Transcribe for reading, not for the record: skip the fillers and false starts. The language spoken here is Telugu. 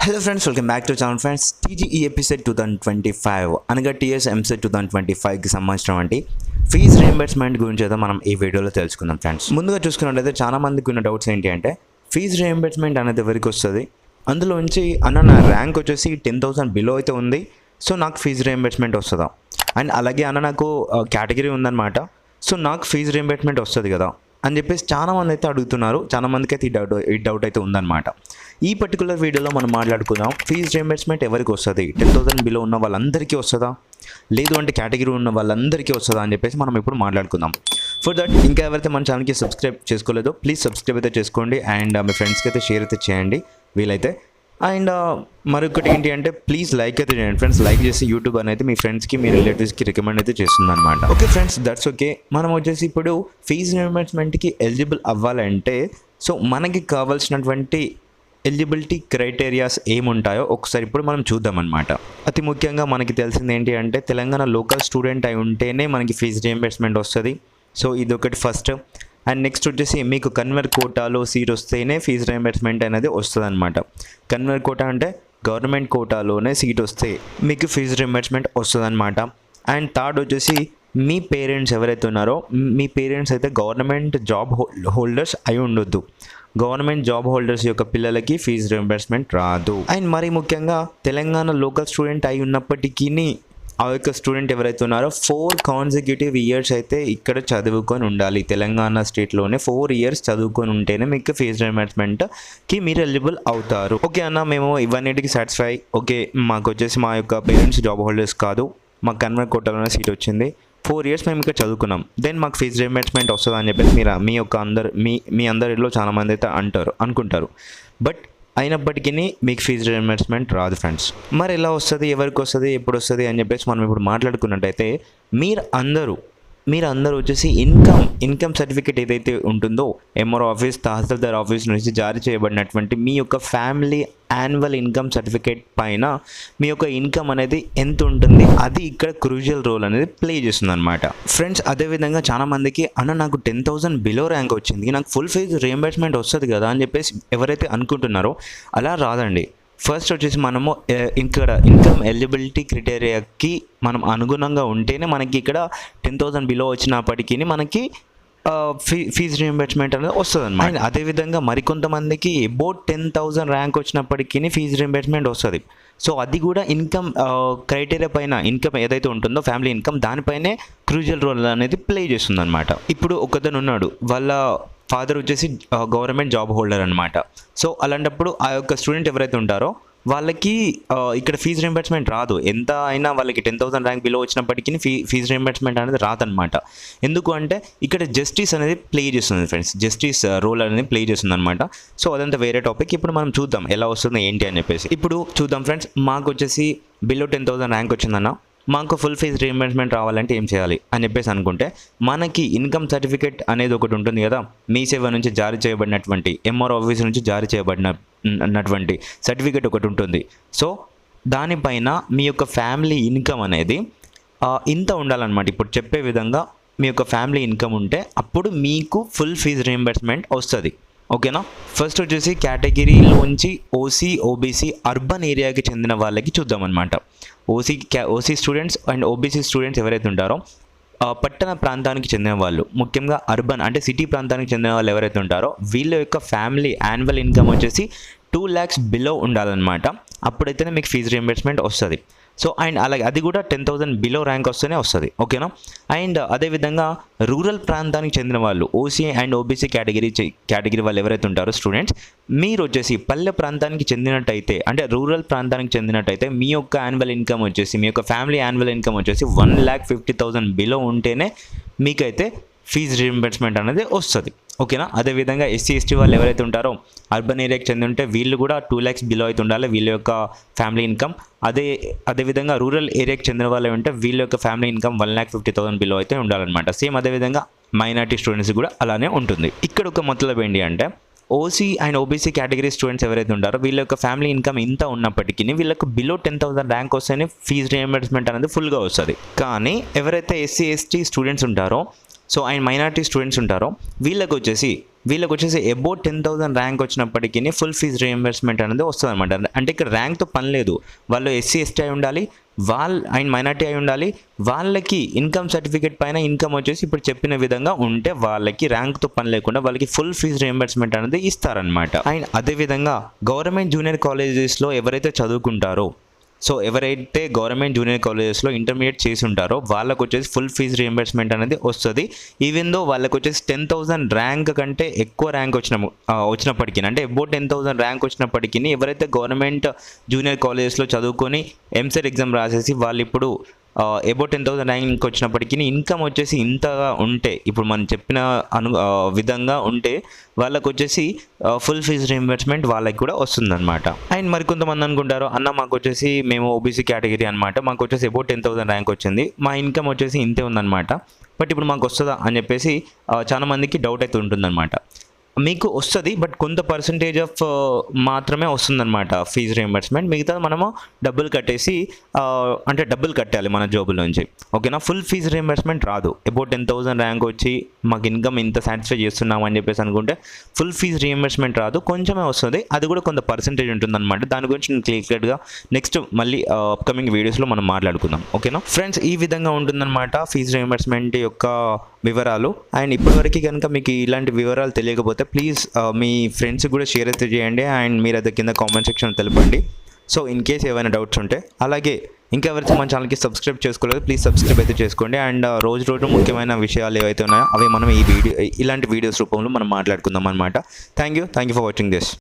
Hello friends, welcome back to channel friends. TGE episode 2025 అనగా టీఎస్ ఎంసెట్ 2025 కి సంబంధించినటువంటి ఫీజ్ రీయింబర్స్మెంట్ గురించి అయితే మనం ఈ వీడియోలో తెలుసుకుందాం ఫ్రెండ్స్. ముందుగా చూసుకున్నట్లయితే చాలా మందికి ఉన్న డౌట్స్ ఏంటి అంటే ఫీజ్ రీయింబర్స్మెంట్ అనేది ఎవరికి వస్తుంది, అందులోంచి నా ర్యాంక్ వచ్చేసి 10,000 బిలో అయితే ఉంది, సో నాకు ఫీజ్ రీయింబర్స్మెంట్ వస్తుందా, అండ్ అలాగే నాకు కేటగిరీ ఉందన్నమాట, సో నాకు ఫీజ్ రీయింబర్స్మెంట్ వస్తుంది కదా అని చెప్పేసి చాలామంది అయితే అడుగుతున్నారు. చాలామందికి అయితే ఈ డౌట్ అయితే ఉందన్నమాట. ఈ పర్టికులర్ వీడియోలో మనం మాట్లాడుకుందాం ఫీజ్ రీయింబర్స్మెంట్ ఎవరికి వస్తుంది, 10,000 బిలో ఉన్న వాళ్ళందరికీ వస్తుందా, లేదు అంటే కేటగిరీ ఉన్న వాళ్ళందరికీ వస్తుందా అని చెప్పేసి మనం ఇప్పుడు మాట్లాడుకుందాం. ఫర్ దట్ ఇంకా ఎవరైతే మన ఛానల్కి సబ్స్క్రైబ్ చేసుకోలేదో ప్లీజ్ సబ్స్క్రైబ్ అయితే చేసుకోండి, అండ్ మీ ఫ్రెండ్స్కి అయితే షేర్ అయితే చేయండి వీలైతే. అండ్ మరొకటి ఏంటి అంటే ప్లీజ్ లైక్ అయితే చేయండి ఫ్రెండ్స్. లైక్ చేసి యూట్యూబ్ అనేది మీ ఫ్రెండ్స్కి మీ రిలేటివ్స్కి రికమెండ్ అయితే చేస్తుంది అనమాట. Okay friends, that's okay. మనం వచ్చేసి ఇప్పుడు ఫీజ్ రీయింబర్స్మెంట్కి ఎలిజిబుల్ అవ్వాలంటే సో మనకి కావాల్సినటువంటి ఎలిజిబిలిటీ క్రైటీరియాస్ ఏముంటాయో ఒకసారి ఇప్పుడు మనం చూద్దామన్నమాట. అతి ముఖ్యంగా మనకి తెలిసింది ఏంటి అంటే తెలంగాణ లోకల్ స్టూడెంట్ అయి ఉంటేనే మనకి ఫీజ్ రీయింబర్స్మెంట్ వస్తుంది. సో ఇది ఒకటి ఫస్ట్. అండ్ నెక్స్ట్ వచ్చేసి మీకు కన్వర్ కోటాలో సీట్ వస్తేనే ఫీజ్ రీయింబర్స్మెంట్ అనేది వస్తుంది అనమాట. కన్వర్ కోటా అంటే గవర్నమెంట్ కోటాలోనే సీట్ వస్తే మీకు ఫీజ్ రీయింబర్స్మెంట్ వస్తుంది అనమాట. అండ్ థర్డ్ వచ్చేసి మీ పేరెంట్స్ ఎవరైతే ఉన్నారో మీ పేరెంట్స్ అయితే గవర్నమెంట్ జాబ్ హోల్డర్స్ అయి ఉండొద్దు. గవర్నమెంట్ జాబ్ హోల్డర్స్ యొక్క పిల్లలకి ఫీజ్ రీయింబర్స్మెంట్ రాదు. అండ్ మరీ ముఖ్యంగా తెలంగాణ లోకల్ స్టూడెంట్ అయి ఉన్నప్పటికీ ఆ యొక్క స్టూడెంట్ ఎవరైతే ఉన్నారో 4 కాన్సిక్యూటివ్ ఇయర్స్ అయితే ఇక్కడ చదువుకొని ఉండాలి. తెలంగాణ స్టేట్లోనే 4 ఇయర్స్ చదువుకొని ఉంటేనే మీకు ఫీజ్ రీయింబర్స్మెంట్కి మీరు ఎలిజిబుల్ అవుతారు. ఓకే అన్న, మేము ఇవన్నిటికి సాటిస్ఫై, ఓకే మాకు వచ్చేసి మా యొక్క పేరెంట్స్ జాబ్ హోల్డర్స్ కాదు, మాకు కన్వర్ కోటాలోనే సీట్ వచ్చింది, 4 ఇయర్స్ మేము ఇక్కడ చదువుకున్నాం, దెన్ మాకు ఫీజ్ రీయింబర్స్మెంట్ వస్తుందా అని చెప్పేసి మీ అందరిలో చాలామంది అయితే అనుకుంటారు. బట్ అయినప్పటికీ మీకు ఫీజ్ రీయింబర్స్మెంట్ రాదు ఫ్రెండ్స్. మరి ఎలా వస్తుంది, ఎవరికి వస్తుంది, ఎప్పుడు వస్తుంది అని చెప్పేసి మనం ఇప్పుడు మాట్లాడుకున్నట్టయితే మీరు అందరూ వచ్చేసి ఇన్కమ్ సర్టిఫికేట్ ఏదైతే ఉంటుందో ఎంఆర్ఓ ఆఫీస్, తహసీల్దార్ ఆఫీస్ నుంచి జారీ చేయబడినటువంటి మీ యొక్క ఫ్యామిలీ యాన్యువల్ ఇన్కమ్ సర్టిఫికేట్ పైన మీ యొక్క ఇన్కమ్ అనేది ఎంత ఉంటుంది అది ఇక్కడ క్రూషియల్ రోల్ అనేది ప్లే చేస్తుంది అనమాట ఫ్రెండ్స్. అదేవిధంగా చాలా మందికి నాకు 10,000 బిలో ర్యాంక్ వచ్చింది, నాకు ఫుల్ ఫీజ్ రీయింబర్స్మెంట్ వస్తుంది కదా అని చెప్పేసి ఎవరైతే అనుకుంటున్నారో అలా రాదండి. ఫస్ట్ వచ్చేసి మనము ఇక్కడ ఇన్కమ్ ఎలిజిబిలిటీ క్రైటీరియాకి మనం అనుగుణంగా ఉంటేనే మనకి ఇక్కడ 10,000 బిలో వచ్చినప్పటికీ మనకి ఫీజ్ రీయింబర్స్మెంట్ అనేది వస్తుంది అనమాట. అండ్ అదేవిధంగా మరికొంతమందికి అబౌట్ 10,000 ర్యాంక్ వచ్చినప్పటికీ ఫీజ్ రీయింబర్స్మెంట్ వస్తుంది. సో అది కూడా ఇన్కమ్ క్రైటీరియా పైన, ఇన్కమ్ ఏదైతే ఉంటుందో ఫ్యామిలీ ఇన్కమ్ దానిపైనే క్రూషియల్ రోల్ అనేది ప్లే చేస్తుంది అనమాట. ఇప్పుడు ఒకతను ఉన్నాడు, వాళ్ళ ఫాదర్ వచ్చేసి గవర్నమెంట్ జాబ్ హోల్డర్ అనమాట. సో అలాంటప్పుడు ఆ యొక్క స్టూడెంట్ ఎవరైతే ఉంటారో వాళ్ళకి ఇక్కడ ఫీజ్ రీయింబర్స్మెంట్ రాదు. ఎంత అయినా వాళ్ళకి 10,000 ర్యాంక్ బిలో వచ్చినప్పటికీ ఫీజ్ రీయింబర్స్మెంట్ అనేది రాదనమాట. ఎందుకు అంటే ఇక్కడ జస్టిస్ అనేది ప్లే చేస్తుంది ఫ్రెండ్స్, జస్టిస్ రోల్ అనేది ప్లే చేస్తుంది అనమాట. సో అదంతా వేరే టాపిక్. ఇప్పుడు మనం చూద్దాం ఎలా వస్తుంది ఏంటి అని చెప్పేసి. ఇప్పుడు చూద్దాం ఫ్రెండ్స్, మాకు వచ్చేసి బిలో 10,000 ర్యాంక్ వచ్చిందన్న, మాకు ఫుల్ ఫీజ్ రీయింబర్స్మెంట్ రావాలంటే ఏం చేయాలి అని చెప్పేసి అనుకుంటే మనకి ఇన్కమ్ సర్టిఫికేట్ అనేది ఒకటి ఉంటుంది కదా, మీ సేవ నుంచి జారీ చేయబడినటువంటి ఎంఆర్ఓ ఆఫీస్ నుంచి జారీ చేయబడినటువంటి సర్టిఫికేట్ ఒకటి ఉంటుంది. సో దానిపైన మీ యొక్క ఫ్యామిలీ ఇన్కమ్ అనేది ఇంత ఉండాలన్నమాట. ఇప్పుడు చెప్పే విధంగా మీ యొక్క ఫ్యామిలీ ఇన్కమ్ ఉంటే అప్పుడు మీకు ఫుల్ ఫీజ్ రీయింబర్స్మెంట్ వస్తుంది. ఓకేనా. ఫస్ట్ వచ్చేసి కేటగిరీలోంచి ఓసీ, ఓబీసీ, అర్బన్ ఏరియాకి చెందిన వాళ్ళకి చూద్దామన్నమాట. OC students and OBC students ఎవరైతే ఉంటారో పట్టణ ప్రాంతానికి చెందిన వాళ్ళు, ముఖ్యంగా అర్బన్ అంటే సిటీ ప్రాంతానికి చెందిన వాళ్ళు ఎవరైతే ఉంటారో వీళ్ళ యొక్క ఫ్యామిలీ యాన్యువల్ ఇన్కమ్ వచ్చేసి 2 lakhs బిలో ఉండాలన్నమాట. అప్పుడైతేనే మీకు ఫీజ్ రీయింబర్స్మెంట్ వస్తుంది. సో అండ్ అలాగే అది కూడా 10,000 బిలో ర్యాంక్ వస్తేనే వస్తుంది. ఓకేనా. అండ్ అదేవిధంగా రూరల్ ప్రాంతానికి చెందిన వాళ్ళు ఓసీ అండ్ ఓబీసీ కేటగిరీ వాళ్ళు ఎవరైతే ఉంటారో స్టూడెంట్స్, మీరు వచ్చేసి పల్లె ప్రాంతానికి చెందినట్టయితే అంటే రూరల్ ప్రాంతానికి చెందినట్టయితే మీ యొక్క యాన్యువల్ ఇన్కమ్ వచ్చేసి మీ యొక్క ఫ్యామిలీ యాన్యువల్ ఇన్కమ్ వచ్చేసి 1,50,000 బిలో ఉంటేనే మీకైతే ఫీజ్ రీయింబర్స్మెంట్ అనేది వస్తుంది. ఓకేనా. అదేవిధంగా ఎస్సీ ఎస్టీ వాళ్ళు ఎవరైతే ఉంటారో అర్బన్ ఏరియాకి చెంది ఉంటే వీళ్ళు కూడా 2 lakhs బిలో అయితే ఉండాలి వీళ్ళ యొక్క ఫ్యామిలీ ఇన్కమ్. అదేవిధంగా రూరల్ ఏరియాకి చెందిన వాళ్ళు ఉంటే వీళ్ళ యొక్క ఫ్యామిలీ ఇన్కమ్ 1,50,000 బిలో అయితే ఉండాలన్నమాట. సేమ్ అదేవిధంగా మైనారిటీ స్టూడెంట్స్ కూడా అలానే ఉంటుంది. ఇక్కడ ఒక మొత్తం ఏంటి అంటే OC and OBC category students ఎవరైతే ఉంటారో వీళ్ళ యొక్క ఫ్యామిలీ ఇన్కమ్ ఇంత ఉన్నప్పటికీ వీళ్ళకు బిలో 10,000 ర్యాంక్ వస్తేనే ఫీజ్ రీయింబర్స్మెంట్ అనేది ఫుల్గా వస్తుంది. కానీ ఎవరైతే ఎస్సీ ఎస్టీ స్టూడెంట్స్ ఉంటారో సో అండ్ మైనారిటీ స్టూడెంట్స్ ఉంటారో వీళ్ళకి వచ్చేసి అబౌట్ 10,000 ర్యాంక్ వచ్చినప్పటికీ ఫుల్ ఫీజ్ రీఎంబర్స్మెంట్ అనేది వస్తుంది అనమాట. అంటే ఇక్కడ ర్యాంక్తో పని లేదు, వాళ్ళు ఎస్సీ ఎస్టీ అయి ఉండాలి, అండ్ మైనారిటీ అయి ఉండాలి, వాళ్ళకి ఇన్కమ్ సర్టిఫికేట్ పైన ఇన్కమ్ వచ్చేసి ఇప్పుడు చెప్పిన విధంగా ఉంటే వాళ్ళకి ర్యాంక్తో పని లేకుండా వాళ్ళకి ఫుల్ ఫీజ్ రీఎంబర్స్మెంట్ అనేది ఇస్తారనమాట. అండ్ అదేవిధంగా గవర్నమెంట్ జూనియర్ కాలేజెస్లో ఎవరైతే చదువుకుంటారో, సో ఎవరైతే గవర్నమెంట్ జూనియర్ కాలేజెస్లో ఇంటర్మీడియట్ చేసి ఉంటారో వాళ్ళకు వచ్చేసి ఫుల్ ఫీజ్ రీఎంబర్స్మెంట్ అనేది వస్తుంది. ఈవెన్ దో వాళ్ళకు వచ్చేసి 10,000 ర్యాంక్ కంటే ఎక్కువ ర్యాంక్ వచ్చినప్పటికీ, అంటే అబౌట్ 10,000 ర్యాంక్ వచ్చినప్పటికీ ఎవరైతే గవర్నమెంట్ జూనియర్ కాలేజెస్లో చదువుకొని ఎంసెట్ ఎగ్జామ్ రాసేసి వాళ్ళు ఇప్పుడు అబౌట్ 10,000 ర్యాంక్ వచ్చినప్పటికీ ఇన్కమ్ వచ్చేసి ఇంతగా ఉంటే, ఇప్పుడు మనం చెప్పిన విధంగా ఉంటే వాళ్ళకు వచ్చేసి ఫుల్ ఫీజ్ రీఎంబర్స్మెంట్ వాళ్ళకి కూడా వస్తుందన్నమాట. అండ్ మరికొంతమంది అనుకుంటారు, అన్న మాకు వచ్చేసి మేము ఓబీసీ కేటగిరీ అనమాట, మాకు వచ్చేసి అబౌట్ 10,000 ర్యాంక్ వచ్చింది, మా ఇన్కమ్ వచ్చేసి ఇంతే ఉందన్నమాట, బట్ ఇప్పుడు మాకు వస్తుందా అని చెప్పేసి చాలా మందికి డౌట్ అయితే ఉంటుందన్నమాట. మీకు వస్తుంది, బట్ కొంత పర్సంటేజ్ ఆఫ్ మాత్రమే వస్తుందన్నమాట ఫీజ్ రీఎంబర్స్మెంట్. మిగతా మనము డబ్బులు కట్టేసి అంటే డబ్బులు కట్టాలి మన జాబుల నుంచి, ఓకేనా. ఫుల్ ఫీజ్ రీఎంబర్స్మెంట్ రాదు. అబౌట్ 10,000 ర్యాంక్ వచ్చి మాకు ఇన్కమ్ ఇంత సాటిస్ఫై చేస్తున్నాం అని చెప్పేసి అనుకుంటే ఫుల్ ఫీజ్ రీఎంబర్స్మెంట్ రాదు, కొంచెమే వస్తుంది, అది కూడా కొంత పర్సంటేజ్ ఉంటుందన్నమాట. దాని గురించి నేను క్లియర్గా నెక్స్ట్ మళ్ళీ అప్కమింగ్ వీడియోస్లో మనం మాట్లాడుకుందాం, ఓకేనా ఫ్రెండ్స్. ఈ విధంగా ఉంటుందన్నమాట ఫీజ్ రీఎంబర్స్మెంట్ యొక్క వివరాలు. అండ్ ఇప్పటివరకు కనుక మీకు ఇలాంటి వివరాలు తెలియకపోతే ప్లీజ్ మీ ఫ్రెండ్స్కి కూడా షేర్ అయితే చేయండి, అండ్ మీరు అయితే కింద కామెంట్ సెక్షన్ తెలపండి. సో ఇన్ కేస్ ఏమైనా డౌట్స్ ఉంటే, అలాగే ఇంకా ఎవరైతే మన ఛానల్కి సబ్స్క్రైబ్ చేసుకోలేదు ప్లీజ్ సబ్స్క్రైబ్ అయితే చేసుకోండి. అండ్ రోజు ముఖ్యమైన విషయాలు ఏవైతే ఉన్నాయో అవి మనం ఇలాంటి వీడియోస్ రూపంలో మనం మాట్లాడుకుందాం అనమాట. Thank you for watching this.